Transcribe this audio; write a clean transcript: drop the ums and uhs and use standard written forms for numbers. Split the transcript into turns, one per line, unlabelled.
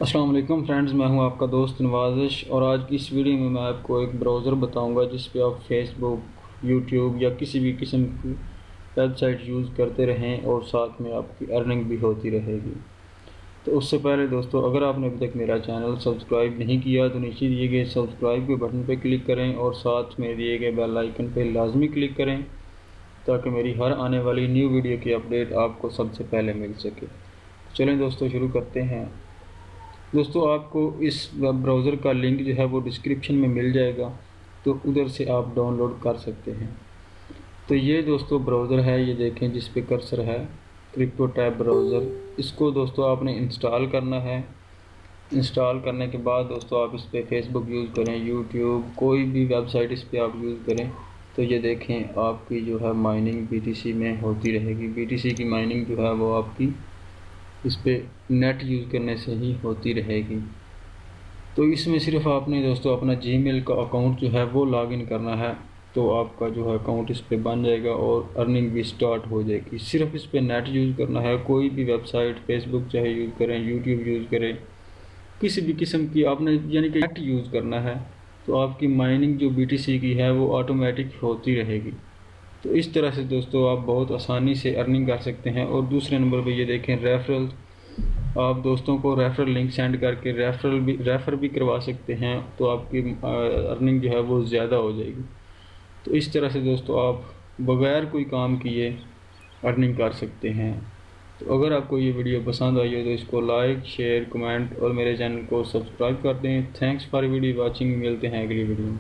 अस्सलाम वालेकुम फ्रेंड्स, मैं हूं आपका दोस्त नवाज़िश और आज की इस वीडियो में मैं आपको एक ब्राउज़र बताऊंगा जिस पे आप फेसबुक, यूट्यूब या किसी भी किस्म की वेबसाइट यूज़ करते रहें और साथ में आपकी अर्निंग भी होती रहेगी। तो उससे पहले दोस्तों, अगर आपने अभी तक मेरा चैनल सब्सक्राइब नहीं किया तो नीचे दिए गए सब्सक्राइब के बटन पर क्लिक करें और साथ में दिए गए बेल आइकन पर लाजमी क्लिक करें ताकि मेरी हर आने वाली न्यू वीडियो की अपडेट आपको सबसे पहले मिल सके। चलें दोस्तों, शुरू करते हैं। दोस्तों, आपको इस वेब ब्राउज़र का लिंक जो है वो डिस्क्रिप्शन में मिल जाएगा, तो उधर से आप डाउनलोड कर सकते हैं। तो ये दोस्तों ब्राउज़र है, ये देखें जिस पे कर्सर है, क्रिप्टो टैब ब्राउज़र। इसको दोस्तों आपने इंस्टॉल करना है। इंस्टॉल करने के बाद दोस्तों आप इस पर फेसबुक यूज़ करें, यूट्यूब, कोई भी वेबसाइट इस पर आप यूज़ करें तो ये देखें आपकी जो है माइनिंग BTC में होती रहेगी। BTC की माइनिंग जो है वो आपकी इस पर नेट यूज़ करने से ही होती रहेगी। तो इसमें सिर्फ आपने दोस्तों अपना जीमेल का अकाउंट जो है वो लॉगिन करना है, तो आपका जो है अकाउंट इस पर बन जाएगा और अर्निंग भी स्टार्ट हो जाएगी। सिर्फ इस पर नेट यूज़ करना है, कोई भी वेबसाइट, फेसबुक चाहे यूज़ करें, यूट्यूब यूज़ करें, किसी भी किस्म की आपने यानी कि नेट यूज़ करना है, तो आपकी माइनिंग जो BTC की है वो ऑटोमेटिक होती रहेगी। तो इस तरह से दोस्तों आप बहुत आसानी से अर्निंग कर सकते हैं। और दूसरे नंबर पर ये देखें रेफरल, आप दोस्तों को रेफरल लिंक सेंड करके रेफ़र भी करवा सकते हैं, तो आपकी अर्निंग जो है वो ज़्यादा हो जाएगी। तो इस तरह से दोस्तों आप बगैर कोई काम किए अर्निंग कर सकते हैं। तो अगर आपको ये वीडियो पसंद आई हो तो इसको लाइक, शेयर, कमेंट और मेरे चैनल को सब्सक्राइब कर दें। Thanks for video watching. मिलते हैं अगली वीडियो में।